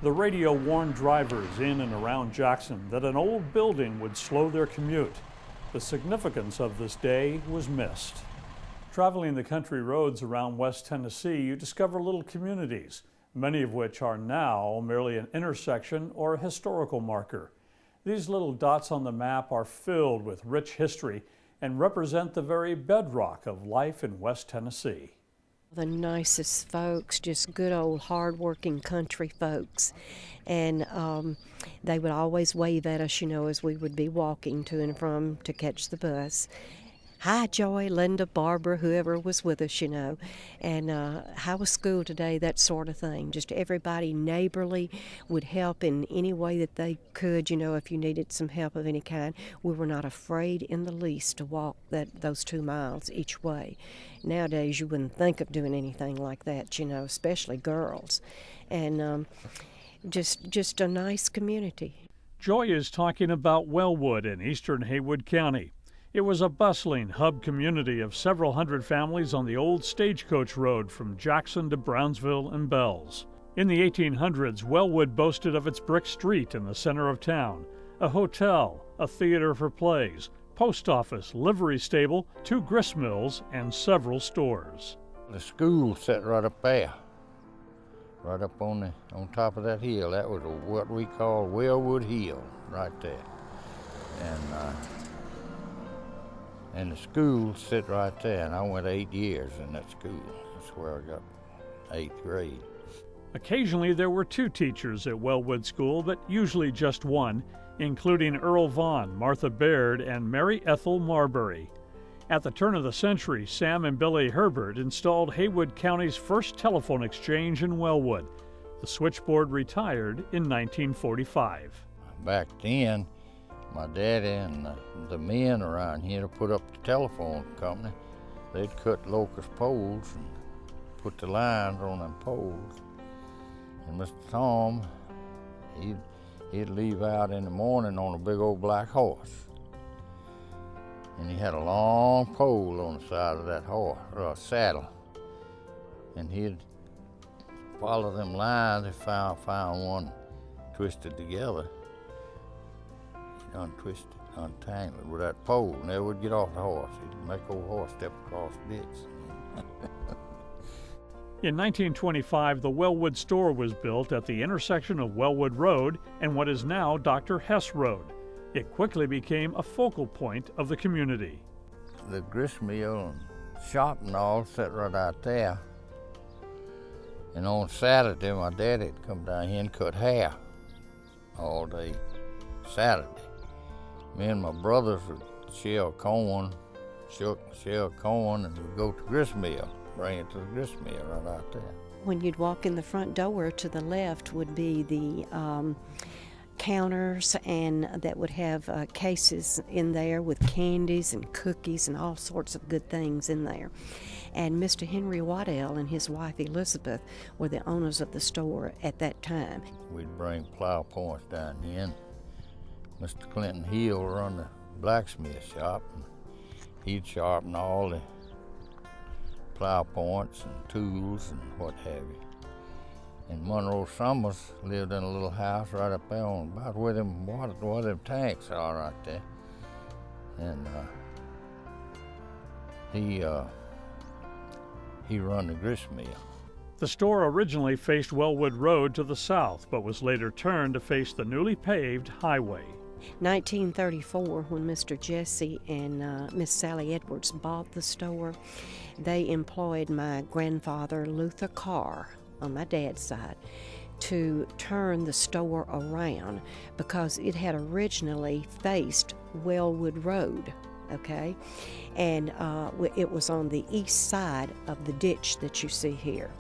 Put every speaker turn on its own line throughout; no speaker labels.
The radio warned drivers in and around Jackson that an old building would slow their commute. The significance of this day was missed. Traveling the country roads around West Tennessee, you discover little communities, many of which are now merely an intersection or a historical marker. These little dots on the map are filled with rich history and represent the very bedrock of life in West Tennessee.
The nicest folks, just good old hard-working country folks. And they would always wave at us, as we would be walking to and from to catch the bus. Hi, Joy, Linda, Barbara, whoever was with us, And how was school today, that sort of thing. Just everybody neighborly, would help in any way that they could, if you needed some help of any kind. We were not afraid in the least to walk those 2 miles each way. Nowadays, you wouldn't think of doing anything like that, especially girls. And just a nice community.
Joy is talking about Wellwood in eastern Haywood County. It was a bustling hub community of several hundred families on the old stagecoach road from Jackson to Brownsville and Bells. In the 1800s, Wellwood boasted of its brick street in the center of town, a hotel, a theater for plays, post office, livery stable, 2 grist mills, and several stores.
The school sat right up there, right up on top of that hill. That was what we call Wellwood Hill, right there. And the school sit right there, and I went 8 years in that school. That's where I got 8th grade.
Occasionally there were 2 teachers at Wellwood School, but usually just one, including Earl Vaughn, Martha Baird, and Mary Ethel Marbury. At the turn of the century, Sam and Billy Herbert installed Haywood County's first telephone exchange in Wellwood. The switchboard retired in 1945.
Back then, my daddy and the men around here to put up the telephone company, they'd cut locust poles and put the lines on them poles. And Mr. Tom, he'd leave out in the morning on a big old black horse. And he had a long pole on the side of that horse, or a saddle. And he'd follow them lines. He found one twisted together. Untwisted, untangled with that pole, never would get off the horse. He'd make old horse step across the ditch.
In 1925, the Wellwood Store was built at the intersection of Wellwood Road and what is now Dr. Hess Road. It quickly became a focal point of the community.
The grist mill and shop and all sat right out there. And on Saturday, my daddy'd come down here and cut hair all day Saturday. Me and my brothers would shell corn, and we'd go to the grist mill, bring it to the grist mill right out there.
When you'd walk in the front door, to the left would be the counters, and that would have cases in there with candies and cookies and all sorts of good things in there. And Mr. Henry Waddell and his wife Elizabeth were the owners of the store at that time.
We'd bring plow points down here. Mr. Clinton Hill run the blacksmith shop, and he'd sharpen all the plow points and tools and what have you. And Monroe Summers lived in a little house right up there on about where them tanks are right there. And he run the grist mill.
The store originally faced Wellwood Road to the south, but was later turned to face the newly paved highway.
1934, when Mr. Jesse and Miss Sally Edwards bought the store, they employed my grandfather, Luther Carr, on my dad's side, to turn the store around because it had originally faced Wellwood Road, okay? And it was on the east side of the ditch that you see here.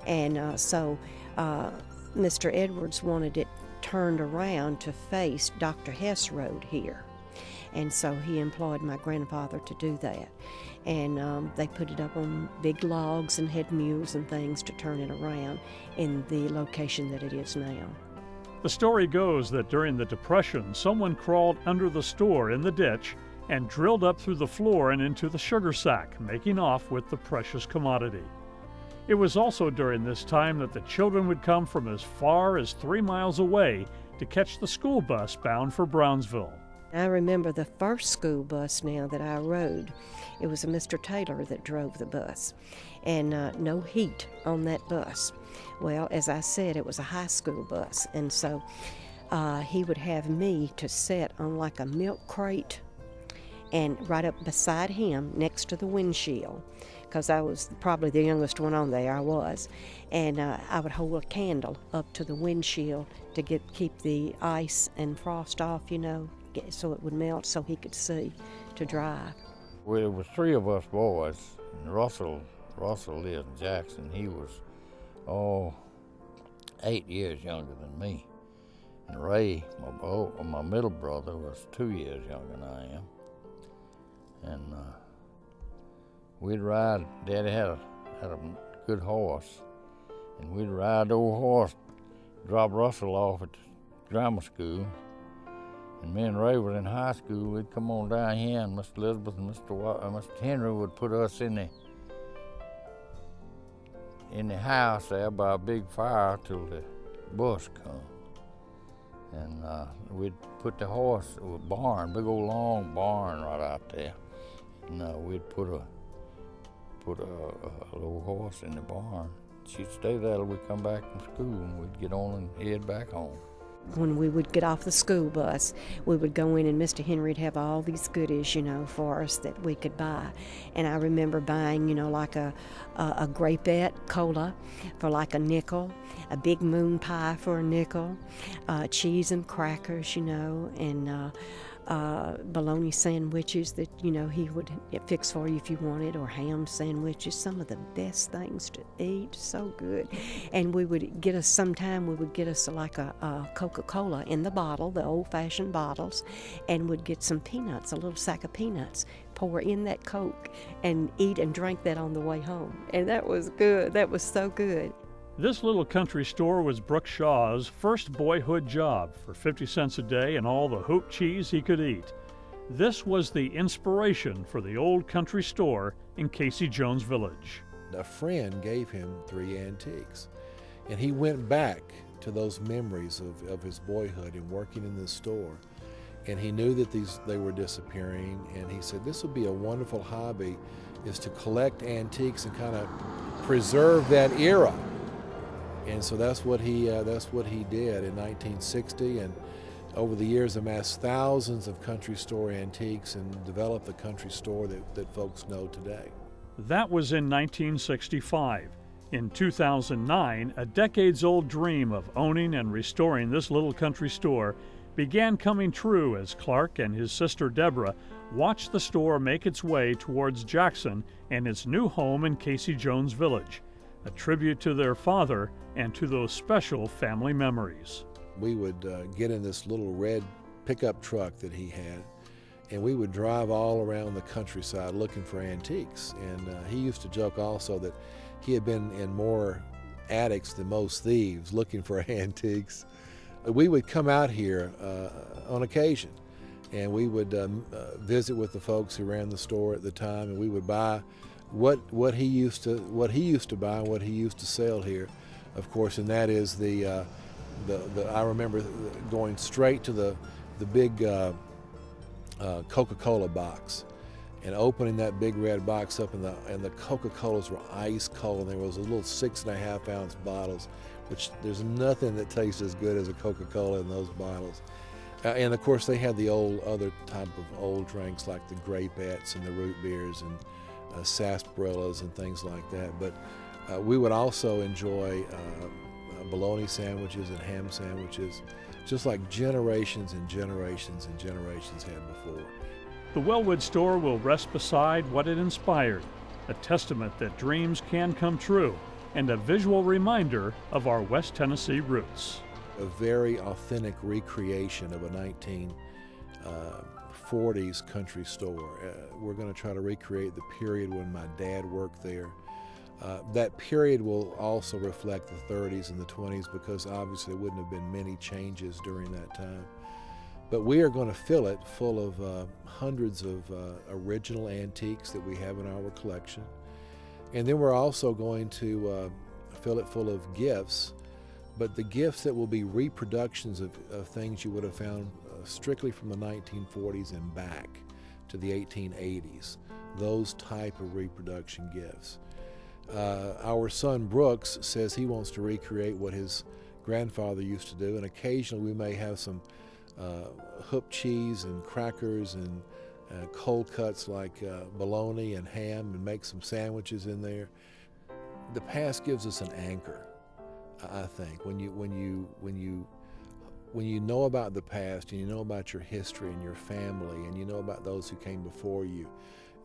And so Mr. Edwards wanted it turned around to face Dr. Hess Road here. And so he employed my grandfather to do that. And they put it up on big logs and had mules and things to turn it around in the location that it is now.
The story goes that during the Depression, someone crawled under the store in the ditch and drilled up through the floor and into the sugar sack, making off with the precious commodity. It was also during this time that the children would come from as far as 3 miles away to catch the school bus bound for Brownsville.
I remember the first school bus now that I rode. It was a Mr. Taylor that drove the bus, and no heat on that bus. Well, as I said, it was a high school bus, and so he would have me to sit on like a milk crate and right up beside him next to the windshield, because I was probably the youngest one on there, I was, and I would hold a candle up to the windshield to keep the ice and frost off, so it would melt so he could see to drive.
Well, it was 3 of us boys, and Russell lived in Jackson. He was, 8 years younger than me. And Ray, my middle brother, was 2 years younger than I am. And we'd ride. Daddy had a good horse, and we'd ride the old horse, drop Russell off at the grammar school. And me and Ray were in high school. We'd come on down here, and Mr. Elizabeth and Mr. Henry would put us in the house there by a big fire till the bus come. And we'd put the horse, a barn, big old long barn right out there. And we'd put a little horse in the barn. She'd stay there till we come back from school, and we'd get on and head back home.
When we would get off the school bus, we would go in, and Mr. Henry'd have all these goodies, for us that we could buy. And I remember buying, like a grapette cola for like a nickel, a big moon pie for a nickel, cheese and crackers, and bologna sandwiches that, he would fix for you if you wanted, or ham sandwiches, some of the best things to eat, so good. And we would get us like a Coca-Cola in the bottle, the old-fashioned bottles, and would get some peanuts, a little sack of peanuts, pour in that Coke, and eat and drink that on the way home. And that was good. That was so good.
This little country store was Brooke Shaw's first boyhood job for 50 cents a day and all the hoop cheese he could eat. This was the inspiration for the old country store in Casey Jones Village.
A friend gave him 3 antiques, and he went back to those memories of his boyhood and working in this store. And he knew that they were disappearing, and he said this would be a wonderful hobby, is to collect antiques and kind of preserve that era. And so that's what he did in 1960, and over the years amassed thousands of country store antiques and developed the country store that folks know today.
That was in 1965. In 2009, a decades-old dream of owning and restoring this little country store began coming true as Clark and his sister Deborah watched the store make its way towards Jackson and its new home in Casey Jones Village, a tribute to their father and to those special family memories.
We would get in this little red pickup truck that he had, and we would drive all around the countryside looking for antiques. And he used to joke also that he had been in more attics than most thieves looking for antiques. We would come out here on occasion, and we would visit with the folks who ran the store at the time, and we would buy what he used to buy and what he used to sell here, of course, and that is the I remember going straight to the big Coca-Cola box and opening that big red box up, and the Coca-Colas were ice cold, and there was a little 6.5 ounce bottles, which there's nothing that tastes as good as a Coca-Cola in those bottles. And of course they had the other type of old drinks like the grapettes and the root beers and sarsaparillas and things like that. But we would also enjoy bologna sandwiches and ham sandwiches, just like generations and generations and generations had before.
The Wellwood Store will rest beside what it inspired, a testament that dreams can come true and a visual reminder of our West Tennessee roots.
A very authentic recreation of a 1940s country store. We're going to try to recreate the period when my dad worked there. That period will also reflect the 30s and the 20s, because obviously there wouldn't have been many changes during that time. But we are going to fill it full of hundreds of original antiques that we have in our collection. And then we're also going to fill it full of gifts, but the gifts that will be reproductions of things you would have found strictly from the 1940s and back to the 1880s, those type of reproduction gifts. Our son Brooks says he wants to recreate what his grandfather used to do, and occasionally we may have some hoop cheese and crackers and cold cuts like bologna and ham, and make some sandwiches in there. The past gives us an anchor, I think. When you know about the past, and you know about your history and your family, and you know about those who came before you,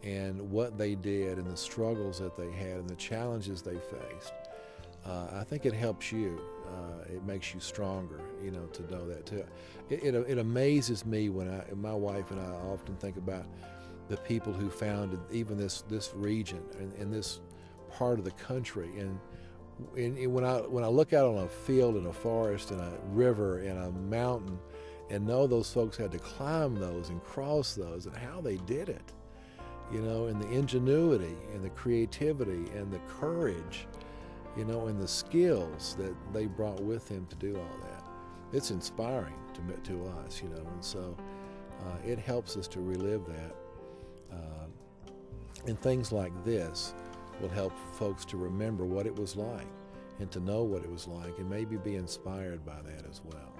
and what they did, and the struggles that they had, and the challenges they faced, I think it helps you. It makes you stronger, to know that too. It amazes me when my wife and I often think about the people who founded even this region and this part of the country. And when I look out on a field and a forest and a river and a mountain, and know those folks had to climb those and cross those, and how they did it, and the ingenuity and the creativity and the courage, and the skills that they brought with them to do all that. It's inspiring to us, and so it helps us to relive that. And things like this will help folks to remember what it was like and to know what it was like, and maybe be inspired by that as well.